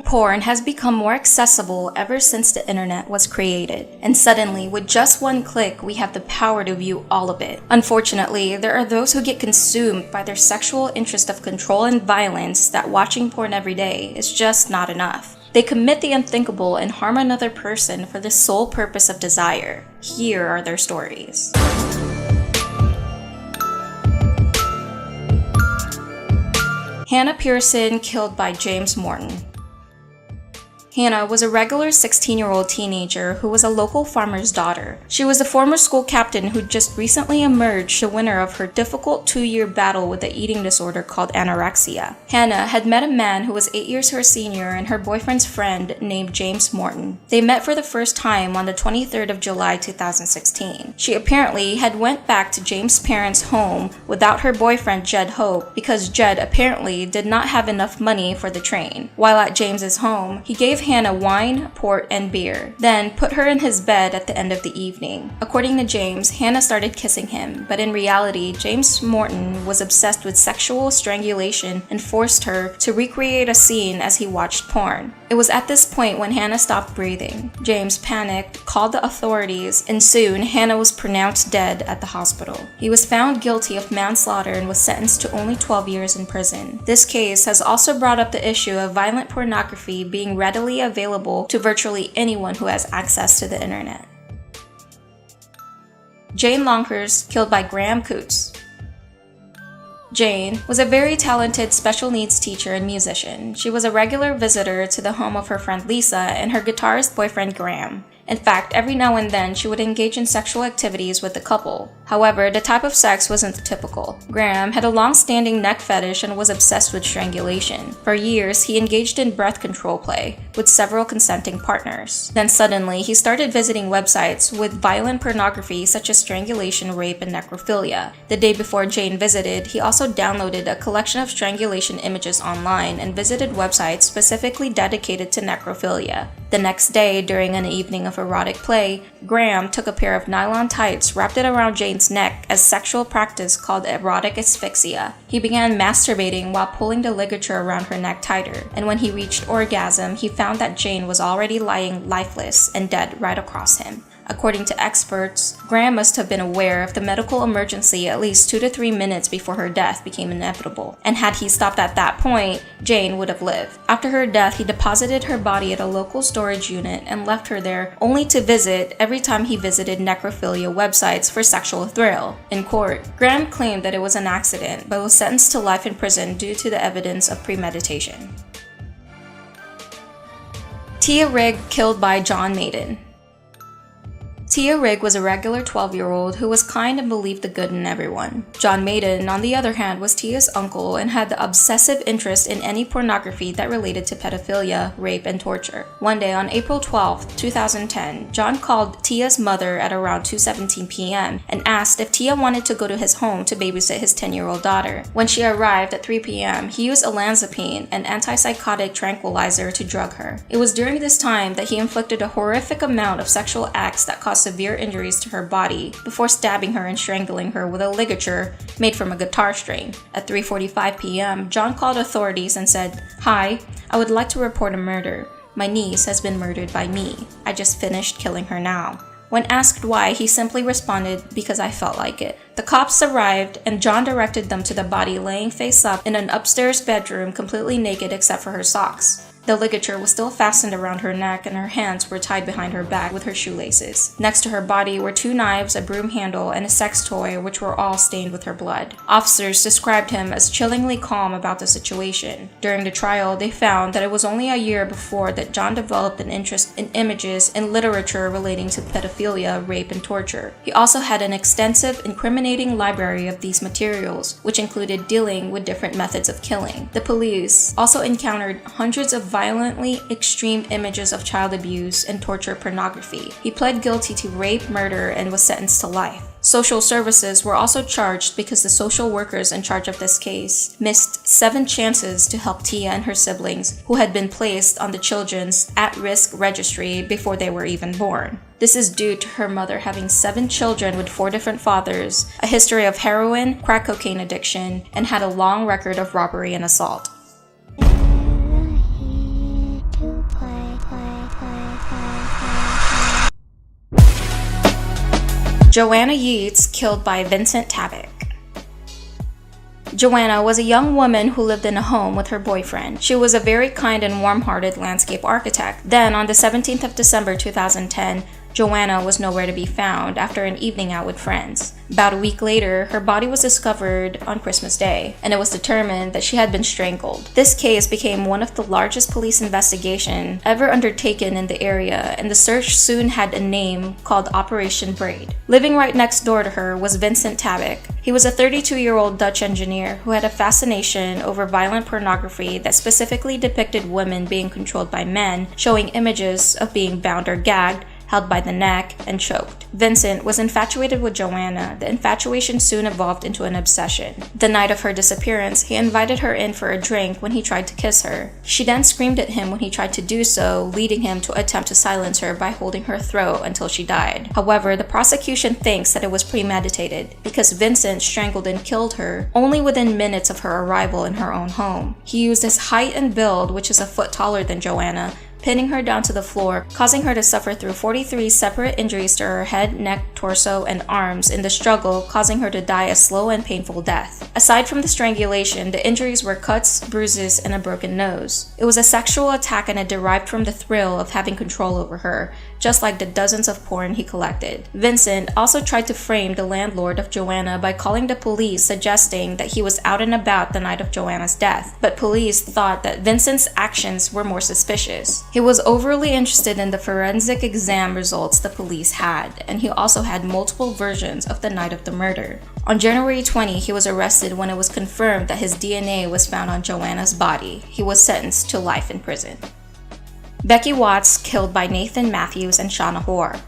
Porn has become more accessible ever since the internet was created, and suddenly, with just one click, we have the power to view all of it. Unfortunately, there are those who get consumed by their sexual interest of control and violence that watching porn every day is just not enough. They commit the unthinkable and harm another person for the sole purpose of desire. Here are their stories. Hannah Pearson killed by James Morton. Hannah was a regular 16-year-old teenager who was a local farmer's daughter. She was the former school captain who just recently emerged the winner of her difficult 2-year battle with the eating disorder called anorexia. Hannah had met a man who was 8 years her senior and her boyfriend's friend named James Morton. They met for the first time on the 23rd of July 2016. She apparently had went back to James' parents' home without her boyfriend Jed Hope because Jed apparently did not have enough money for the train. While at James's home, he gave Hannah wine, port, and beer, then put her in his bed at the end of the evening. According to James, Hannah started kissing him, but in reality, James Morton was obsessed with sexual strangulation and forced her to recreate a scene as he watched porn. It was at this point when Hannah stopped breathing. James panicked, called the authorities, and soon Hannah was pronounced dead at the hospital. He was found guilty of manslaughter and was sentenced to only 12 years in prison. This case has also brought up the issue of violent pornography being readily available to virtually anyone who has access to the internet. Jane Longhurst killed by Graham Coots. Jane was a very talented special needs teacher and musician. She was a regular visitor to the home of her friend Lisa and her guitarist boyfriend Graham. In fact, every now and then she would engage in sexual activities with the couple. However, the type of sex wasn't typical. Graham had a long-standing neck fetish and was obsessed with strangulation. For years, he engaged in breath control play with several consenting partners. Then suddenly, he started visiting websites with violent pornography such as strangulation, rape, and necrophilia. The day before Jane visited, he also downloaded a collection of strangulation images online and visited websites specifically dedicated to necrophilia. The next day, during an evening of erotic play, Graham took a pair of nylon tights, wrapped it around Jane's neck as sexual practice called erotic asphyxia. He began masturbating while pulling the ligature around her neck tighter, and when he reached orgasm, he found that Jane was already lying lifeless and dead right across him. According to experts, Graham must have been aware of the medical emergency at least 2 to 3 minutes before her death became inevitable, and had he stopped at that point, Jane would have lived. After her death, he deposited her body at a local storage unit and left her there only to visit every time he visited necrophilia websites for sexual thrill. In court, Graham claimed that it was an accident, but was sentenced to life in prison due to the evidence of premeditation. Tia Rigg killed by John Maiden. Tia Rigg was a regular 12-year-old who was kind and believed the good in everyone. John Maiden, on the other hand, was Tia's uncle and had the obsessive interest in any pornography that related to pedophilia, rape, and torture. One day on April 12, 2010, John called Tia's mother at around 2:17 p.m. and asked if Tia wanted to go to his home to babysit his 10-year-old daughter. When she arrived at 3 p.m., he used olanzapine, an antipsychotic tranquilizer, to drug her. It was during this time that he inflicted a horrific amount of sexual acts that caused severe injuries to her body before stabbing her and strangling her with a ligature made from a guitar string. At 3:45 p.m., John called authorities and said, "Hi, I would like to report a murder. My niece has been murdered by me. I just finished killing her now." When asked why, he simply responded, "Because I felt like it." The cops arrived and John directed them to the body laying face up in an upstairs bedroom completely naked except for her socks. The ligature was still fastened around her neck and her hands were tied behind her back with her shoelaces. Next to her body were 2 knives, a broom handle, and a sex toy, which were all stained with her blood. Officers described him as chillingly calm about the situation. During the trial, they found that it was only a year before that John developed an interest in images and literature relating to pedophilia, rape, and torture. He also had an extensive, incriminating library of these materials, which included dealing with different methods of killing. The police also encountered hundreds of violently extreme images of child abuse and torture pornography. He pled guilty to rape, murder, and was sentenced to life. Social services were also charged because the social workers in charge of this case missed 7 chances to help Tia and her siblings, who had been placed on the children's at-risk registry before they were even born. This is due to her mother having 7 children with 4 different fathers, a history of heroin, crack cocaine addiction, and had a long record of robbery and assault. Joanna Yeats killed by Vincent Tabak. Joanna was a young woman who lived in a home with her boyfriend. She was a very kind and warm-hearted landscape architect. Then, on the 17th of December 2010, Joanna was nowhere to be found after an evening out with friends. About a week later, her body was discovered on Christmas Day, and it was determined that she had been strangled. This case became one of the largest police investigations ever undertaken in the area, and the search soon had a name called Operation Braid. Living right next door to her was Vincent Tabak. He was a 32-year-old Dutch engineer who had a fascination over violent pornography that specifically depicted women being controlled by men, showing images of being bound or gagged, held by the neck, and choked. Vincent was infatuated with Joanna. The infatuation soon evolved into an obsession. The night of her disappearance, he invited her in for a drink when he tried to kiss her. She then screamed at him when he tried to do so, leading him to attempt to silence her by holding her throat until she died. However, the prosecution thinks that it was premeditated because Vincent strangled and killed her only within minutes of her arrival in her own home. He used his height and build, which is a foot taller than Joanna, pinning her down to the floor, causing her to suffer through 43 separate injuries to her head, neck, torso, and arms in the struggle, causing her to die a slow and painful death. Aside from the strangulation, the injuries were cuts, bruises, and a broken nose. It was a sexual attack, and it derived from the thrill of having control over her, just like the dozens of porn he collected. Vincent also tried to frame the landlord of Joanna by calling the police, suggesting that he was out and about the night of Joanna's death, but police thought that Vincent's actions were more suspicious. He was overly interested in the forensic exam results the police had, and he also had multiple versions of the night of the murder. On January 20, he was arrested when it was confirmed that his DNA was found on Joanna's body. He was sentenced to life in prison. Becky Watts killed by Nathan Matthews and Shauna Hoare.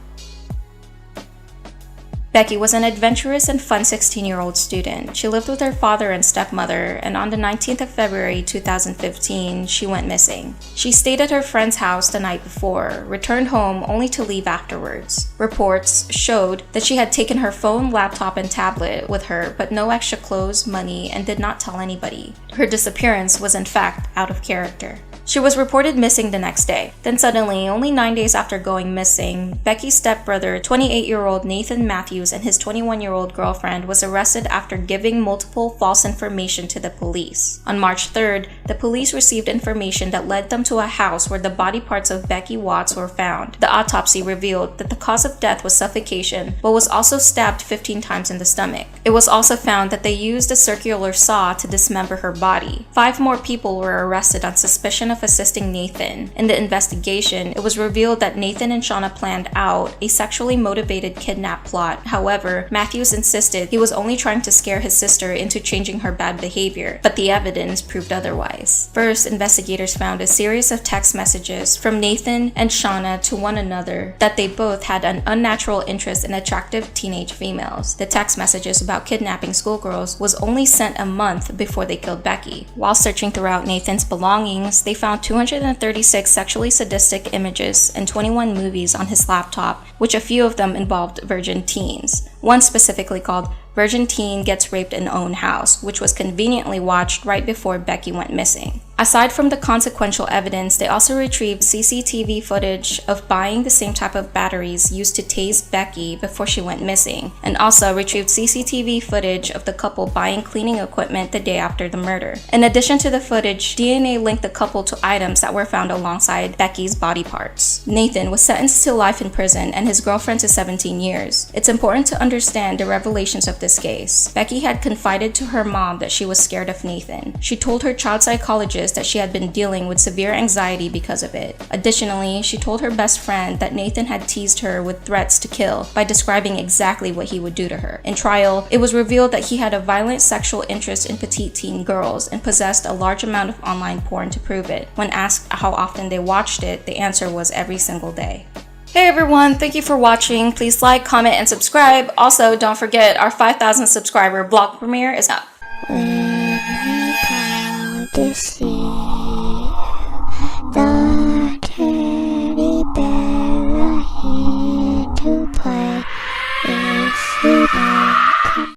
Becky was an adventurous and fun 16-year-old student. She lived with her father and stepmother, and on the 19th of February 2015, she went missing. She stayed at her friend's house the night before, returned home only to leave afterwards. Reports showed that she had taken her phone, laptop, and tablet with her, but no extra clothes, money, and did not tell anybody. Her disappearance was in fact out of character. She was reported missing the next day. Then suddenly, only 9 days after going missing, Becky's stepbrother, 28-year-old Nathan Matthews, and his 21-year-old girlfriend was arrested after giving multiple false information to the police. On March 3rd, the police received information that led them to a house where the body parts of Becky Watts were found. The autopsy revealed that the cause of death was suffocation, but was also stabbed 15 times in the stomach. It was also found that they used a circular saw to dismember her body. 5 more people were arrested on suspicion of assisting Nathan. In the investigation, it was revealed that Nathan and Shauna planned out a sexually motivated kidnap plot. However, Matthews insisted he was only trying to scare his sister into changing her bad behavior, but the evidence proved otherwise. First, investigators found a series of text messages from Nathan and Shauna to one another that they both had an unnatural interest in attractive teenage females. The text messages about kidnapping schoolgirls was only sent a month before they killed Becky. While searching throughout Nathan's belongings, they found 236 sexually sadistic images and 21 movies on his laptop, which a few of them involved virgin teens. One specifically called Virgin Teen Gets Raped in Own House, which was conveniently watched right before Becky went missing. Aside from the consequential evidence, they also retrieved CCTV footage of buying the same type of batteries used to tase Becky before she went missing, and also retrieved CCTV footage of the couple buying cleaning equipment the day after the murder. In addition to the footage, DNA linked the couple to items that were found alongside Becky's body parts. Nathan was sentenced to life in prison and his girlfriend to 17 years. It's important to understand the revelations of this case. Becky had confided to her mom that she was scared of Nathan. She told her child psychologist that she had been dealing with severe anxiety because of it. Additionally, she told her best friend that Nathan had teased her with threats to kill by describing exactly what he would do to her. In trial, it was revealed that he had a violent sexual interest in petite teen girls and possessed a large amount of online porn to prove it. When asked how often they watched it, the answer was every single day. Hey everyone, thank you for watching. Please like, comment, and subscribe. Also, don't forget our 5,000 subscriber blog premiere is up. When we call to see